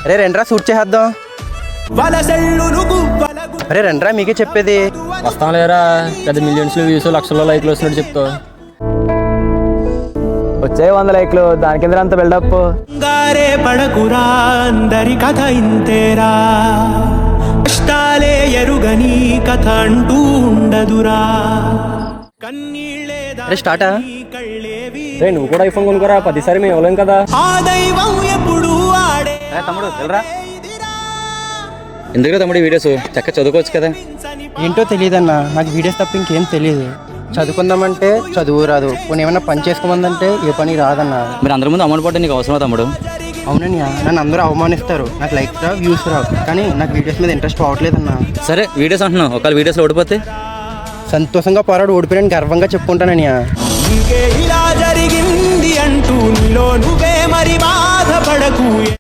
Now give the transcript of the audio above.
అరే రండ్రా షూట్ చేద్దాం. అరే రండ్రా మీకే చెప్పేది. వస్తాం లేరా, పెద్ద మిలియన్స్ వ్యూస్ లక్షల్లో లైక్లు వస్తున్నట్టు చెప్తావు. వచ్చే 100 లైక్లు, దాని కింద అంత బిల్డప్. పడకురా అందరి కథ ఇంతేరా, కష్టాలే ఎరుగని కథ అంటూ ఉండదురా. అరే స్టార్టా. రే నువ్వు కూడా ఐఫోన్ కొనుకోరా, 10 సారి మేము ఇవ్వలేం కదా. ఆ దైవం ఎప్పుడు ఆడే. తమ్ముడు వెళ్ళరా. ఎందుకు తమ్ముడు వీడియోస్ చక్కగా చదువుకోవచ్చు కదా. ఏంటో తెలియదన్నా, నాకు వీడియోస్ తప్ప ఇంకేం తెలియదు. చదువుకుందామంటే చదువు రాదు, కొన్ని ఏమన్నా పని చేసుకోమందంటే ఏ పని రాదన్నా. మీరు అందరి ముందు అమౌంట్ పడ్డా నీకు అవసరం తమ్ముడు. అవునన్నా, నన్ను అందరూ అవమానిస్తారు, నాకు లైక్స్ రావు వ్యూస్ రావు, కానీ నాకు వీడియోస్ మీద ఇంట్రెస్ట్ పోవట్లేదన్నా. సరే వీడియోస్ అంటున్నావు, ఒకవేళ వీడియోస్లో ఓడిపోతే సంతోషంగా పోరాడు ఓడిపోయాను గర్వంగా చెప్పుకుంటానని. ఇలా జరిగింది అంటూ నీలో నువ్వే మరి బాధపడకు.